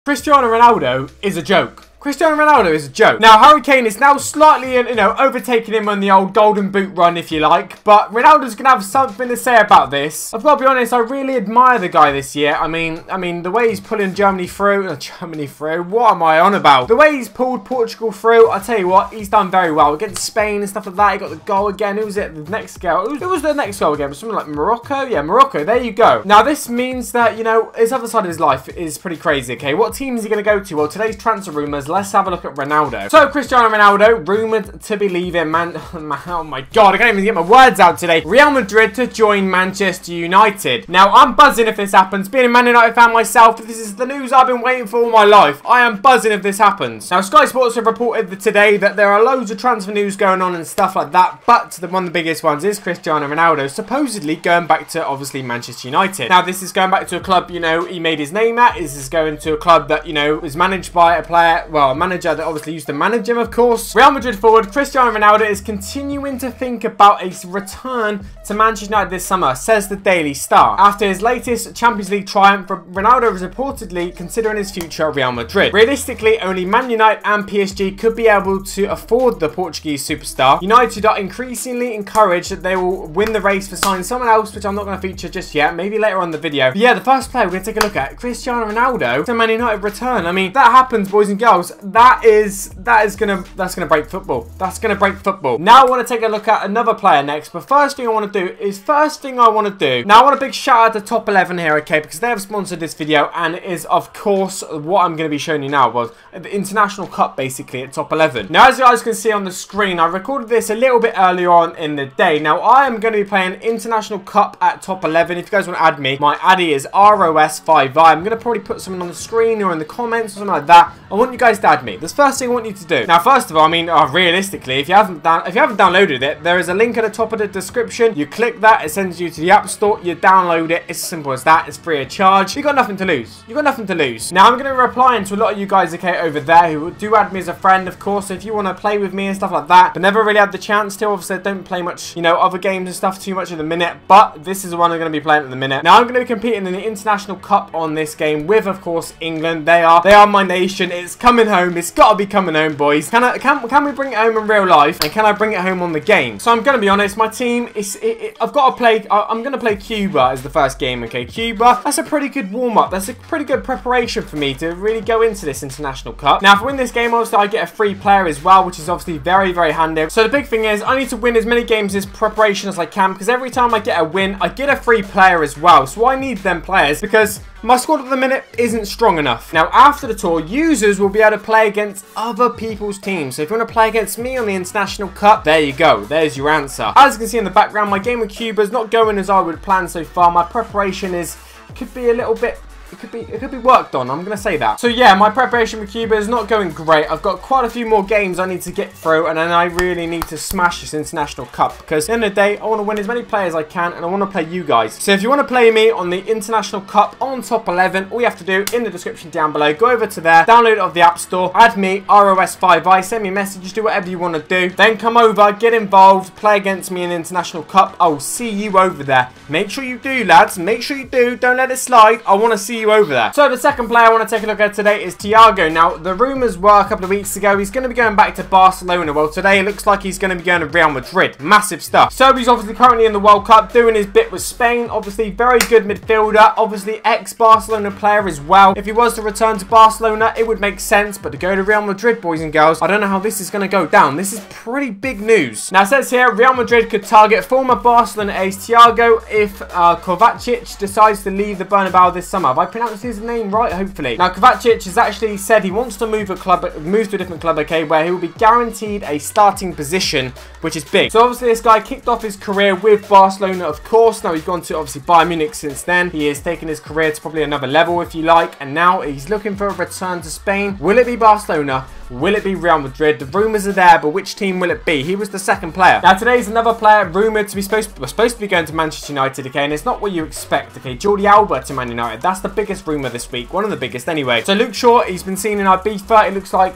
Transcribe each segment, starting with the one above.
Cristiano Ronaldo is a joke. Cristiano Ronaldo is a joke. Now, Harry Kane is now slightly, overtaking him on the old golden boot run, if you like. But Ronaldo's going to have something to say about this. I've got to be honest, I really admire the guy this year. I mean, the way he's pulling Germany through. What am I on about? The way he's pulled Portugal through, I tell you what, he's done very well. Against Spain and stuff like that, he got the goal again. Who was it? The next goal. Who was the next goal again? Something like Morocco? Yeah, Morocco. There you go. Now, this means that, his other side of his life is pretty crazy, okay? What team is he going to go to? Well, today's transfer rumours, let's have a look at Ronaldo. So, Cristiano Ronaldo, rumoured to be leaving oh my god, I can't even get my words out today. Real Madrid to join Manchester United. Now, I'm buzzing if this happens. Being a Man United fan myself, this is the news I've been waiting for all my life. I am buzzing if this happens. Now, Sky Sports have reported today that there are loads of transfer news going on and stuff like that, but one of the biggest ones is Cristiano Ronaldo supposedly going back to, obviously, Manchester United. Now, this is going back to a club, he made his name at. This is going to a club that, is managed by a player, well, a manager that obviously used to manage him, of course. Real Madrid forward Cristiano Ronaldo is continuing to think about a return to Manchester United this summer, says the Daily Star. After his latest Champions League triumph, Ronaldo is reportedly considering his future at Real Madrid. Realistically, only Man United and PSG could be able to afford the Portuguese superstar. United are increasingly encouraged that they will win the race for signing someone else, which I'm not going to feature just yet, maybe later on in the video. But yeah, the first player we're going to take a look at, Cristiano Ronaldo to Man United return. I mean, that happens, boys and girls. That's gonna break football. That's gonna break football. Now I want to take a look at another player next, but first thing I want to do is now I want a big shout out to Top 11 here, okay, because they have sponsored this video, and it is of course what I'm going to be showing you now was the International Cup basically at Top 11. Now, as you guys can see on the screen, I recorded this a little bit earlier on in the day. Now I am going to be playing International Cup at Top 11. If you guys want to add me, my addy is ROS5i. I'm going to probably put something on the screen or in the comments or something like that. I want you guys to add me. That's the first thing I want you to do. Now, first of all, I mean, realistically, if you haven't downloaded it, there is a link at the top of the description. You click that, it sends you to the App Store. You download it. It's as simple as that. It's free of charge. You got nothing to lose. You got nothing to lose. Now, I'm going to be replying to a lot of you guys, okay, over there who do add me as a friend, of course. So if you want to play with me and stuff like that, but never really had the chance to, obviously, I don't play much, other games and stuff too much at the minute. But this is the one I'm going to be playing at the minute. Now, I'm going to be competing in the International Cup on this game with, of course, England. They are my nation. It's coming home. It's got to be coming home, boys. Can we bring it home in real life? And can I bring it home on the game? So I'm going to be honest, my team I've got to play. I'm going to play Cuba as the first game, okay? Cuba, that's a pretty good warm-up. That's a pretty good preparation for me to really go into this International Cup. Now, if I win this game, obviously, I get a free player as well, which is obviously very, very handy. So the big thing is, I need to win as many games as preparation as I can, because every time I get a win, I get a free player as well. So I need them players, because my squad at the minute isn't strong enough. Now, after the tour, users will be able to play against other people's teams. So if you want to play against me on the International Cup, there you go. There's your answer. As you can see in the background, my game with Cuba is not going as I would plan so far. My preparation could be a little bit... It could be worked on, I'm going to say that. So yeah, my preparation with Cuba is not going great. I've got quite a few more games I need to get through, and then I really need to smash this International Cup, because at the end of the day, I want to win as many players as I can, and I want to play you guys. So if you want to play me on the International Cup on Top 11, all you have to do in the description down below, go over to there, download it off the App Store, add me, ROS5i, send me a message, do whatever you want to do. Then come over, get involved, play against me in the International Cup. I'll see you over there. Make sure you do, lads. Make sure you do. Don't let it slide. I want to see you over there. So the second player I want to take a look at today is Thiago. Now, the rumours were a couple of weeks ago he's going to be going back to Barcelona. Well, today it looks like he's going to be going to Real Madrid. Massive stuff. So he's obviously currently in the World Cup doing his bit with Spain. Obviously, very good midfielder. Obviously, ex-Barcelona player as well. If he was to return to Barcelona, it would make sense. But to go to Real Madrid, boys and girls, I don't know how this is going to go down. This is pretty big news. Now, it says here, Real Madrid could target former Barcelona ace Thiago if Kovacic decides to leave the Bernabeu this summer. Have I pronounced his name right? Hopefully. Now, Kovacic has actually said he wants to move to a different club, okay, where he will be guaranteed a starting position, which is big. So, obviously, this guy kicked off his career with Barcelona, of course. Now, he's gone to, obviously, Bayern Munich since then. He has taken his career to probably another level, if you like, and now he's looking for a return to Spain. Will it be Barcelona? Will it be Real Madrid? The rumours are there, but which team will it be? He was the second player. Now, today's another player rumoured to be supposed to be going to Manchester United, okay, and it's not what you expect, okay. Jordi Alba to Man United. That's the biggest rumour this week. One of the biggest, anyway. So, Luke Shaw, he's been seen in Ibiza. It looks like,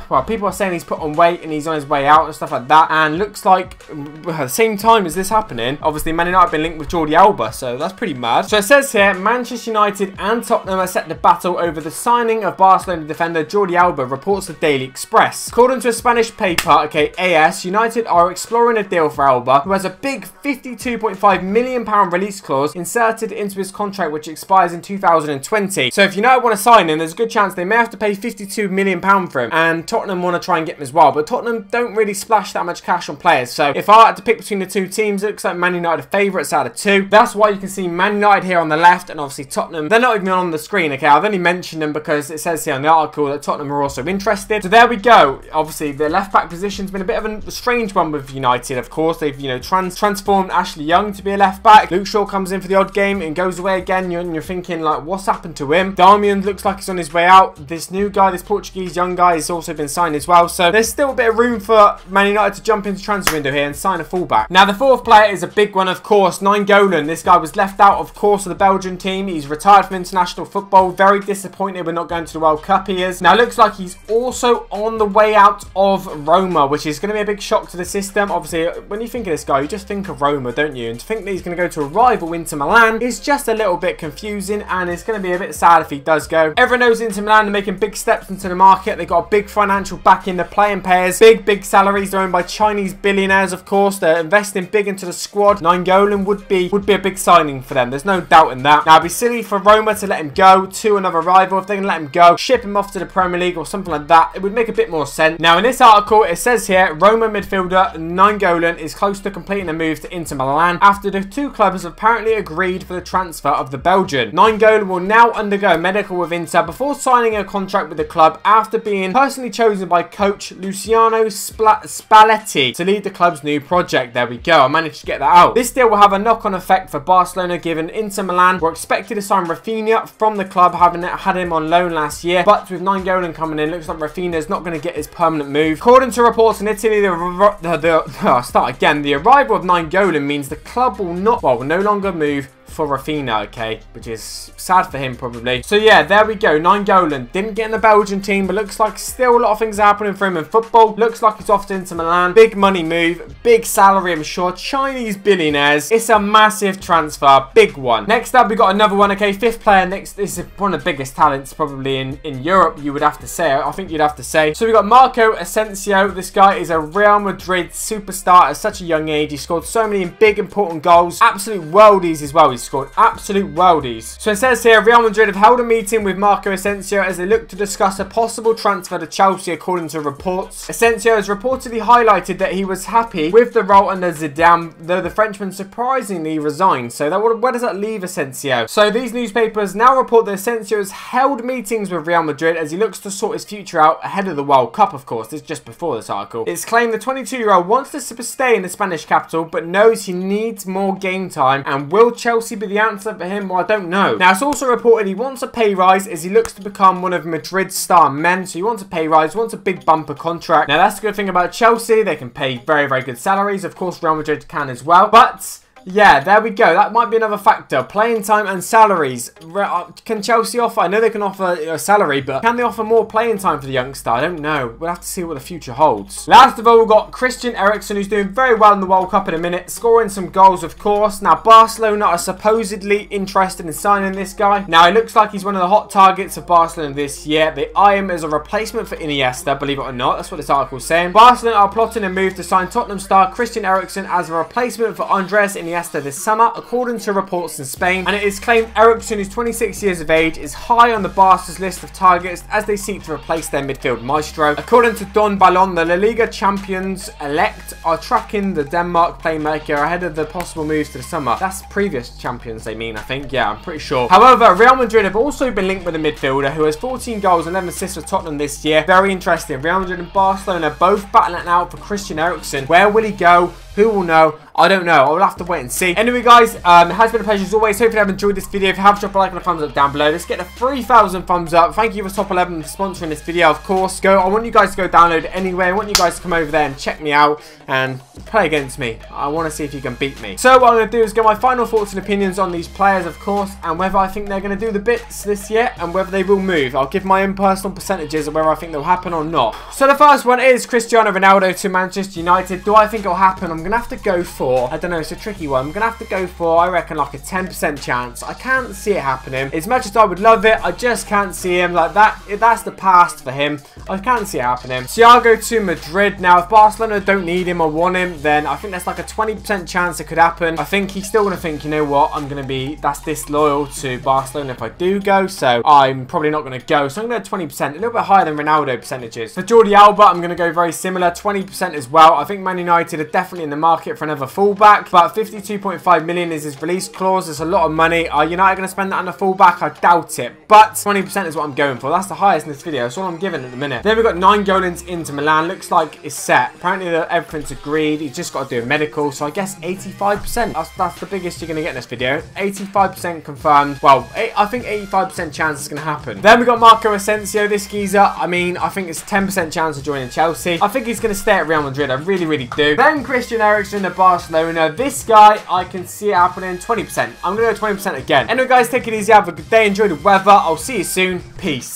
well, people are saying he's put on weight and he's on his way out and stuff like that. And looks like, at the same time as this happening, obviously, Man United have been linked with Jordi Alba, so that's pretty mad. So, it says here, Manchester United and Tottenham are set to battle over the signing of Barcelona defender Jordi Alba, reports the Daily Express. According to a Spanish paper, okay, AS, United are exploring a deal for Alba, who has a big £52.5 million release clause inserted into his contract, which expires in 2020. So if United want to sign him, there's a good chance they may have to pay £52 million for him, and Tottenham want to try and get him as well. But Tottenham don't really splash that much cash on players. So if I had to pick between the two teams, it looks like Man United are favourites out of two. That's why you can see Man United here on the left, and obviously Tottenham, they're not even on the screen, okay? I've only mentioned them because it says here on the article that Tottenham are also interested. So there we go. Obviously, the left-back position's been a bit of a strange one with United, of course. They've, you know, transformed Ashley Young to be a left-back. Luke Shaw comes in for the odd game and goes away again. You're thinking, like, what's happened to him? Darmian looks like he's on his way out. This new guy, this Portuguese young guy, has also been signed as well. So there's still a bit of room for Man United to jump into transfer window here and sign a fullback. Now, the fourth player is a big one, of course. Nainggolan. This guy was left out, of course, of the Belgian team. He's retired from international football. Very disappointed we're not going to the World Cup, he is. Now, it looks like he's also on the way out of Roma, which is going to be a big shock to the system. Obviously, when you think of this guy, you just think of Roma, don't you? And to think that he's going to go to a rival, Inter Milan, is just a little bit confusing, and it's going to be a bit sad if he does go. Everyone knows Inter Milan are making big steps into the market. They've got a big financial backing. They're playing players, big salaries. They're owned by Chinese billionaires, of course. They're investing big into the squad. Nainggolan would be a big signing for them. There's no doubt in that. Now, it'd be silly for Roma to let him go to another rival. If they're going to let him go, ship him off to the Premier League or something like that, it would make a bit more sense. Now, in this article, it says here, Roma midfielder Nainggolan is close to completing a move to Inter Milan after the two clubs have apparently agreed for the transfer of the Belgian. Nainggolan will now undergo a medical with Inter before signing a contract with the club after being personally chosen by coach Luciano Spalletti to lead the club's new project. There we go. I managed to get that out. This deal will have a knock-on effect for Barcelona, given Inter Milan were expected to sign Rafinha from the club, having had him on loan last year. But with Nainggolan coming in, looks like Rafinha is not going to get his permanent move. According to reports in Italy, the arrival of Nainggolan means the club will no longer move for Rafinha, okay, which is sad for him probably. So yeah, there we go. Nainggolan didn't get in the Belgian team, but looks like still a lot of things are happening for him in football. Looks like he's off to Inter Milan. Big money move, big salary, I'm sure. Chinese billionaires. It's a massive transfer, big one. Next up, we got another one, okay, fifth player. Next, this is one of the biggest talents probably in Europe, you would have to say. I think you'd have to say. So we got Marco Asensio. This guy is a Real Madrid superstar at such a young age. He scored so many big important goals, absolute worldies as well. He's scored absolute worldies. So it says here, Real Madrid have held a meeting with Marco Asensio as they look to discuss a possible transfer to Chelsea, according to reports. Asensio has reportedly highlighted that he was happy with the role under Zidane, though the Frenchman surprisingly resigned. So where does that leave Asensio? So these newspapers now report that Asensio has held meetings with Real Madrid as he looks to sort his future out ahead of the World Cup, of course. This is just before this article. It's claimed the 22-year-old wants to stay in the Spanish capital, but knows he needs more game time. And will Chelsea be the answer for him? Well, I don't know. Now, it's also reported he wants a pay rise as he looks to become one of Madrid's star men. So he wants a pay rise, wants a big bumper contract. Now, that's the good thing about Chelsea. They can pay very, very good salaries. Of course, Real Madrid can as well. But yeah, there we go. That might be another factor. Playing time and salaries. Can Chelsea offer? I know they can offer a salary, but can they offer more playing time for the youngster? I don't know. We'll have to see what the future holds. Last of all, we've got Christian Eriksen, who's doing very well in the World Cup in a minute, scoring some goals, of course. Now, Barcelona are supposedly interested in signing this guy. Now, it looks like he's one of the hot targets of Barcelona this year. They eye him as a replacement for Iniesta, believe it or not. That's what this article is saying. Barcelona are plotting a move to sign Tottenham star Christian Eriksen as a replacement for Andres Iniesta this summer, according to reports in Spain. And it is claimed Eriksen, who's 26 years of age, is high on the Barca's list of targets as they seek to replace their midfield maestro. According to Don Ballon, the La Liga champions-elect are tracking the Denmark playmaker ahead of the possible moves to the summer. That's previous champions they mean, I think. Yeah, I'm pretty sure. However, Real Madrid have also been linked with a midfielder who has 14 goals and 11 assists for Tottenham this year. Very interesting. Real Madrid and Barcelona both battling it out for Christian Eriksen. Where will he go? Who will know? I don't know. I will have to wait and see. Anyway, guys, it has been a pleasure as always. Hopefully you have enjoyed this video. If you have, drop a like and a thumbs up down below. Let's get to 3,000 thumbs up. Thank you for Top 11 for sponsoring this video, of course. I want you guys to go download it anyway. I want you guys to come over there and check me out and play against me. I want to see if you can beat me. So what I'm going to do is get my final thoughts and opinions on these players, of course, and whether I think they're going to do the bits this year and whether they will move. I'll give my own personal percentages of whether I think they'll happen or not. So the first one is Cristiano Ronaldo to Manchester United. Do I think it'll happen? I'm going to have to go for, I don't know, it's a tricky one. I'm going to have to go for, I reckon, like a 10% chance. I can't see it happening. As much as I would love it, I just can't see him like that. That's the past for him. I can't see it happening. Thiago to Madrid. Now, if Barcelona don't need him or want him, then I think that's like a 20% chance it could happen. I think he's still going to think, you know what, I'm going to be, that's disloyal to Barcelona if I do go, so I'm probably not going to go. So I'm going to go 20%, a little bit higher than Ronaldo percentages. For Jordi Alba, I'm going to go very similar, 20% as well. I think Man United are definitely in the market for another fullback, but 52.5 million is his release clause. It's a lot of money. Are United going to spend that on a fullback? I doubt it, but 20% is what I'm going for. That's the highest in this video. That's all I'm giving at the minute. Then we've got Nainggolan into Milan. Looks like it's set. Apparently everything's agreed. He's just got to do a medical, so I guess 85%. That's the biggest you're going to get in this video. 85% confirmed. Well, I think 85% chance it's going to happen. Then we got Marco Asensio, this geezer. I mean, I think it's 10% chance of joining Chelsea. I think he's going to stay at Real Madrid. I really, really do. Then Christian Eriksen to Barcelona. This guy, I can see it happening. 20%. I'm going to go 20% again. Anyway, guys, take it easy. Have a good day. Enjoy the weather. I'll see you soon. Peace.